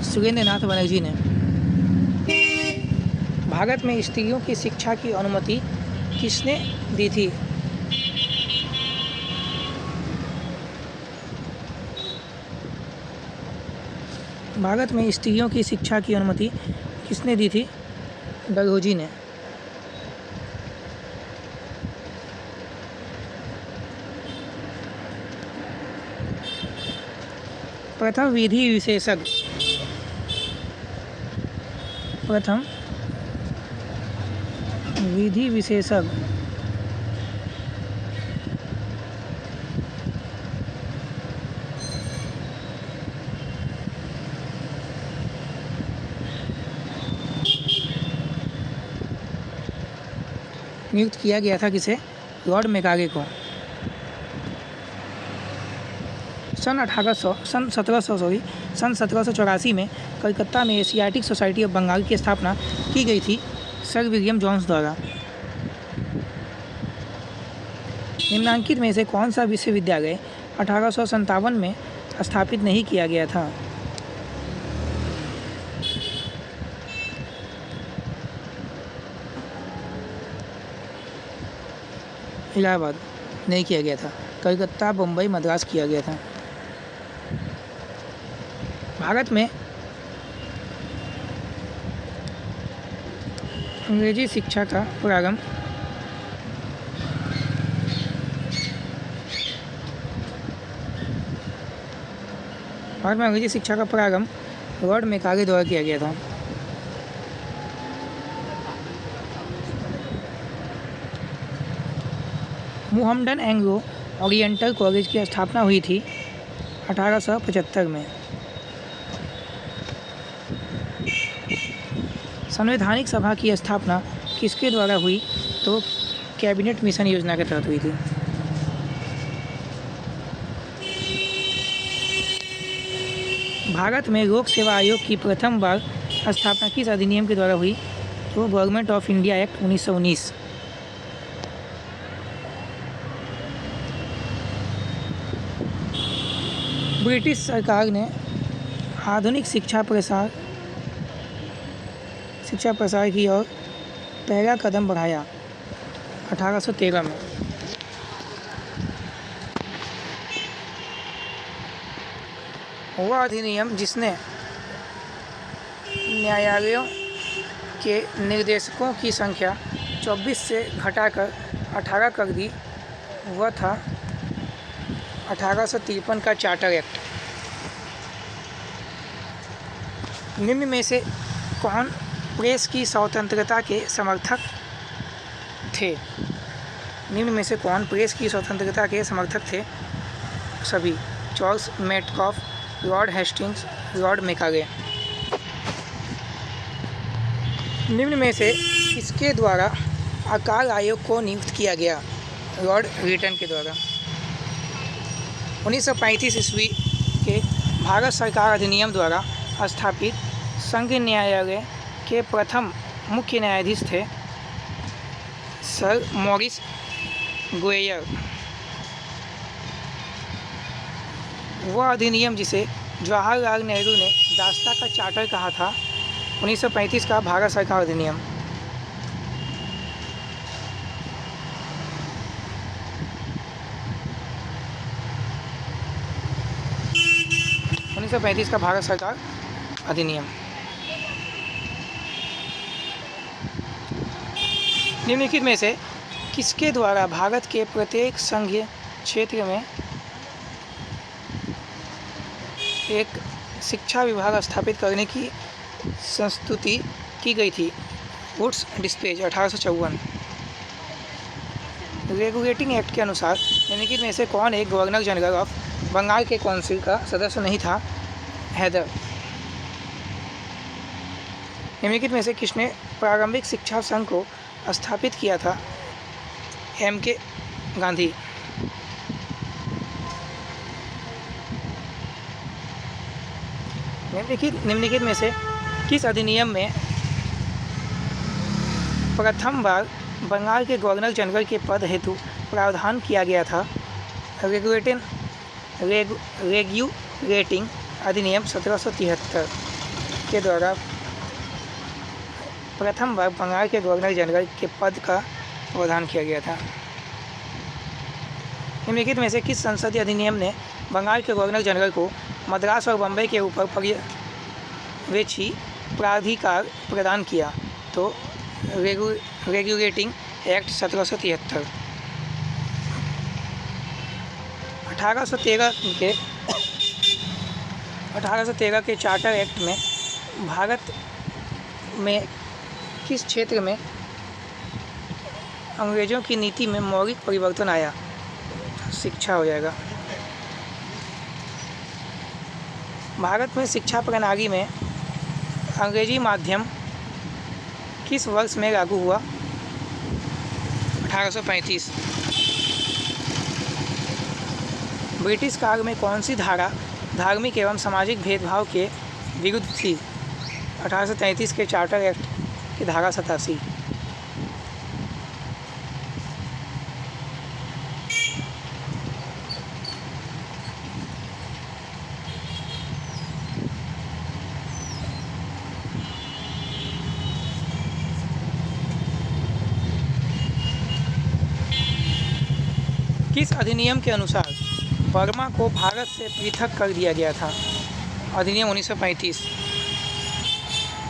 [SPEAKER 1] सुरेंद्रनाथ बनर्जी ने। भारत में स्त्रियों की शिक्षा की अनुमति किसने दी थी? भारत में स्त्रियों की शिक्षा की अनुमति किसने दी थी? डलहौजी ने। प्रथम विधि विशेषज्ञ नियुक्त किया गया था किसे? लॉर्ड मेकाले को। सन 1784 में कलकत्ता में एशियाटिक सोसाइटी ऑफ बंगाल की स्थापना की गई थी सर विलियम जोन्स द्वारा। निम्नलिखित में से कौन सा विश्वविद्यालय 1857 में स्थापित नहीं किया गया था? इलाहाबाद नहीं किया गया था। कलकत्ता, बम्बई, मद्रास किया गया था। भारत में अंग्रेजी शिक्षा का प्रारंभ भारत में अंग्रेजी शिक्षा का प्रारंभ लॉर्ड मेकाले द्वारा किया गया था। मुहम्मडन एंग्लो ओरिएंटल कॉलेज की स्थापना हुई थी 1875 में। संवैधानिक सभा की स्थापना किसके द्वारा हुई? तो कैबिनेट मिशन योजना के तहत हुई थी। भारत में लोक सेवा आयोग की प्रथम बार स्थापना किस अधिनियम के द्वारा हुई? तो government of India act 1919। British सरकार ने आधुनिक शिक्षा प्रसार की ओर पहला कदम बढ़ाया 1813 में। वह अधिनियम जिसने न्यायालयों के निर्देशकों की संख्या 24 से घटाकर 18 कर दी, वह था 1853 का चार्टर एक्ट। निम्न में से कौन प्रेस की स्वतंत्रता के समर्थक थे? निम्न में से कौन प्रेस की स्वतंत्रता के समर्थक थे? सभी: Charles Metcalfe, Lord Hastings, Lord Macaulay. निम्न में से किसके द्वारा अकाल आयोग को नियुक्त किया गया? लॉर्ड रिटन के द्वारा। 1935 ईस्वी के भारत सरकार अधिनियम द्वारा स्थापित संघ न्यायालय के प्रथम मुख्य न्यायाधीश थे सर मॉरिस गोयर। वह अधिनियम जिसे जवाहरलाल नेहरू ने दास्ता का चार्टर कहा था, 1935 का भारत सरकार अधिनियम। का भारत सरकार अधिनियम। निम्नलिखित में से किसके द्वारा भारत के प्रत्येक संघीय क्षेत्र में एक शिक्षा विभाग स्थापित करने की संस्तुति की गई थी? Woods dispatch 1854। रेगुलेटिंग एक्ट के अनुसार निम्नलिखित में से कौन एक गवर्नर जनरल ऑफ बंगाल के काउंसिल का सदस्य नहीं था? हैदर। निम्नलिखित में से किसने प्रारंभिक शिक्षा संघ को स्थापित किया था? M.K. गांधी। निम्नलिखित में से किस अधिनियम में प्रथम बार बंगाल के गवर्नर जनरल के पद हेतु प्रावधान किया गया था? रेगुलेटिंग अधिनियम 1773 के द्वारा प्रथम बार बंगाल के गवर्नर जनरल के पद का प्रावधान किया गया था। निम्नलिखित में से किस संसदीय अधिनियम ने बंगाल के गवर्नर जनरल को मद्रास और बम्बई के ऊपर पर्यवेक्षी प्राधिकार प्रदान किया? तो रेगुलेटिंग एक्ट 1773। 1813 के चार्टर एक्ट में भारत में किस क्षेत्र में अंग्रेज़ों की नीति में मौलिक परिवर्तन आया? शिक्षा हो जाएगा। भारत में शिक्षा प्रणाली में अंग्रेजी माध्यम किस वर्ष में लागू हुआ? 1835। ब्रिटिश काल में कौन सी धारा धार्मिक एवं सामाजिक भेदभाव के विरुद्ध थी? 1833 के चार्टर एक्ट की धारा 87। किस अधिनियम के अनुसार बर्मा को भारत से पृथक कर दिया गया था? अधिनियम 1935।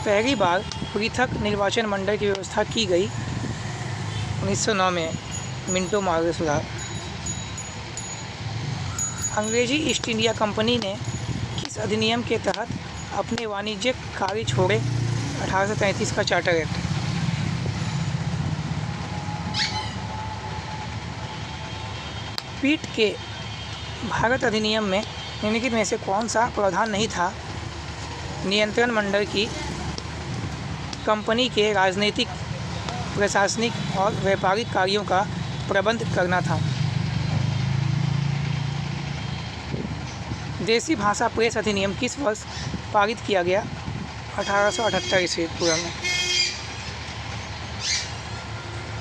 [SPEAKER 1] पहली बार पृथक निर्वाचन मंडल की व्यवस्था की गई 1909 में मिंटो मार्ले सुधार। अंग्रेजी ईस्ट इंडिया कंपनी ने किस अधिनियम के तहत अपने वाणिज्यिक कार्य छोड़े? 1833 का चार्टर एक्ट। पीट के भारत अधिनियम में निम्नलिखित में से कौन सा प्रावधान नहीं था? नियंत्रण मंडल की कंपनी के राजनीतिक, प्रशासनिक और व्यापारिक कार्यों का प्रबंध करना था। देसी भाषा प्रेस अधिनियम किस वर्ष पारित किया गया? 1878 ईस्वी पूर्व में।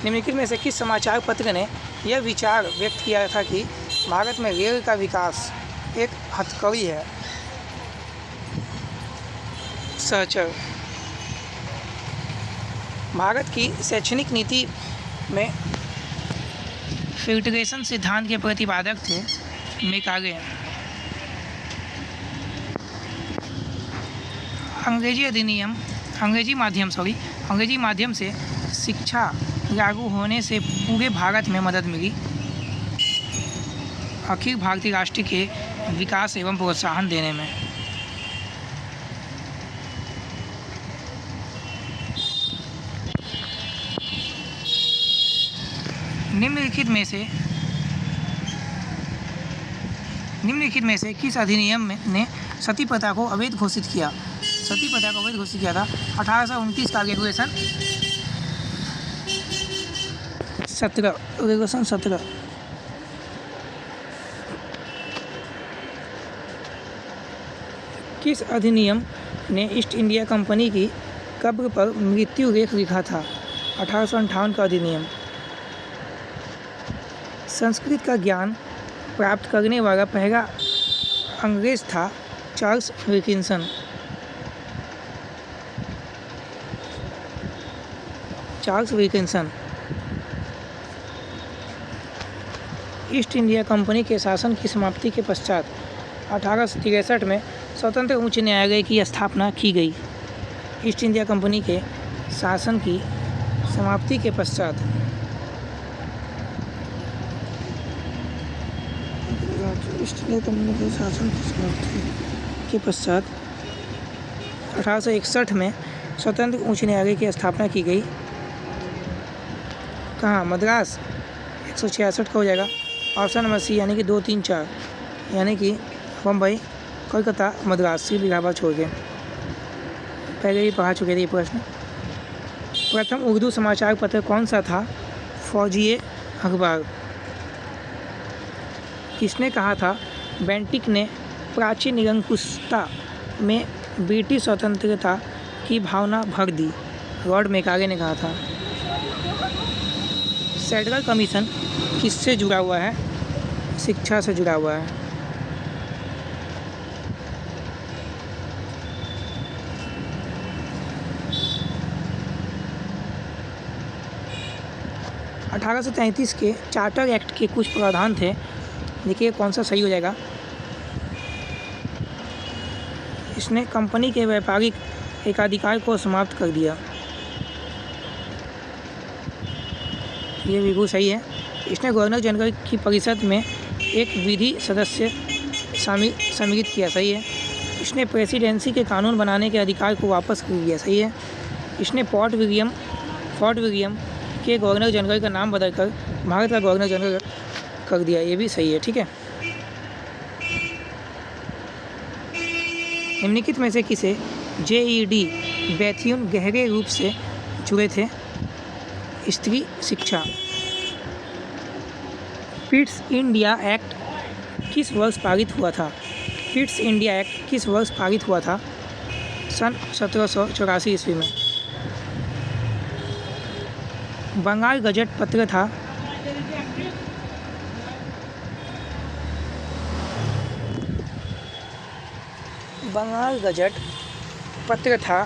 [SPEAKER 1] निम्नलिखित में से किस समाचार पत्र ने यह विचार व्यक्त किया था कि भारत में रेल का विकास एक हथकड़ी है? सहचर। भारत की शैक्षणिक नीति में फिल्ट्रेशन सिद्धांत के प्रतिपादक थे मेकाले। अंग्रेजी माध्यम से शिक्षा लागू होने से पूरे भारत में मदद मिली। अखिल भारतीय राष्ट्र के विकास एवं प्रोत्साहन देने में। निम्नलिखित में से किस अधिनियम ने सती प्रथा को अवैध घोषित किया? सती प्रथा को अवैध घोषित किया था 1829 का रेगुलेशन 17। किस अधिनियम ने ईस्ट इंडिया कंपनी की कब्र पर मृत्यु लेख लिखा था? 1858 का अधिनियम। संस्कृत का ज्ञान प्राप्त करने वाला पहला अंग्रेज था Charles Wilkinson. East India company के शासन की समाप्ति के पश्चात 1863 में स्वतंत्र उच्च न्यायालय की स्थापना की गई। ईस्ट इंडिया कंपनी के शासन की समाप्ति के पश्चात 1861 में स्वतंत्र उच्च न्यायालय की स्थापना की गई। कहाँ? मद्रास। 166 का हो जाएगा ऑप्शन नंबर सी, यानी कि 2, 3, 4, यानी कि बम्बई, कोलकाता, मद्रास, सी इलाहाबाद छोड़ के। पहले ही पढ़ा चुके थे ये प्रश्न। प्रथम उर्दू समाचार पत्र कौन सा था? फौजिए अखबार। किसने कहा था बेंटिक ने प्राचीन निरंकुशता में ब्रिटिश स्वतंत्रता की भावना भर दी? लॉर्ड मेकाले ने कहा था। सेंट्रल कमीशन किससे जुड़ा हुआ है? शिक्षा से जुड़ा हुआ है। अठारह सौ 33 के चार्टर एक्ट के कुछ प्रावधान थे, देखिए कौन सा सही हो जाएगा। इसने कंपनी के व्यापारिक एकाधिकार को समाप्त कर दिया, ये बिल्कुल सही है। इसने गवर्नर जनरल की परिषद में एक विधि सदस्य सम्मिलित किया, सही है। इसने प्रेसिडेंसी के कानून बनाने के अधिकार को वापस कर दिया, सही है। इसने फोर्ट विलियम के गवर्नर जनरल का नाम बदलकर भारत का गवर्नर जनरल कर दिया, ये भी सही है, ठीक है। निम्नलिखित में से किसे JED बैथियन गहरे रूप से जुड़े थे? स्त्री शिक्षा। पिट्स इंडिया एक्ट किस वर्ष पारित हुआ था? पिट्स इंडिया एक्ट किस वर्ष पारित हुआ था? सन 1784 ईस्वी में। बंगाल गजट पत्र था? बंगाल गजट पत्र था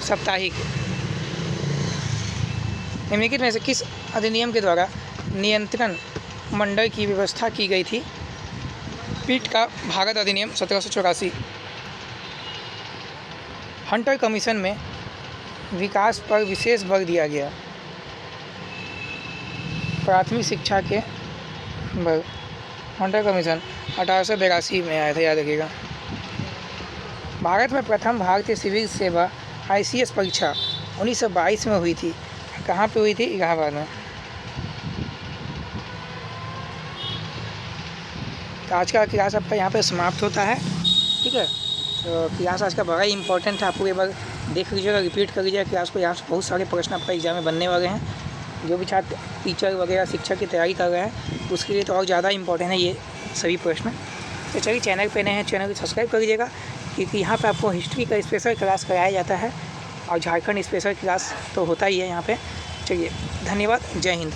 [SPEAKER 1] साप्ताहिक। निम्नलिखित में से किस अधिनियम के द्वारा नियंत्रण मंडल की व्यवस्था की गई थी? पिट का भारत अधिनियम 1784। हंटर कमीशन में विकास पर विशेष बल दिया गया। प्राथमिक शिक्षा के बल। हंटर कमीशन 1882 में आया था, याद रखिएगा। भारत में प्रथम भारतीय सिविल सेवा ICS परीक्षा 1922 में हुई थी। कहाँ पे हुई थी? इलाहाबाद में। तो आज का क्लास आपका यहाँ पे समाप्त होता है। ठीक है, तो क्लास आज का बड़ा ही इंपॉर्टेंट है, आपको एक बार देख लीजिएगा, रिपीट कर लीजिएगा क्लास को। यहाँ से बहुत सारे प्रश्न आपका एग्जाम में बनने वाले हैं। जो भी छात्र टीचर वगैरह शिक्षक की तैयारी कर रहे हैं उसके लिए तो और ज़्यादा इंपॉर्टेंट है ये सभी प्रश्न। तो चलिए, चैनल पे नए हैं, चैनल को सब्सक्राइब कर लीजिएगा, क्योंकि यहाँ पे आपको हिस्ट्री का स्पेशल क्लास कराया जाता है और झारखंड स्पेशल क्लास तो होता ही है यहाँ पे। चलिए, धन्यवाद, जय हिंद।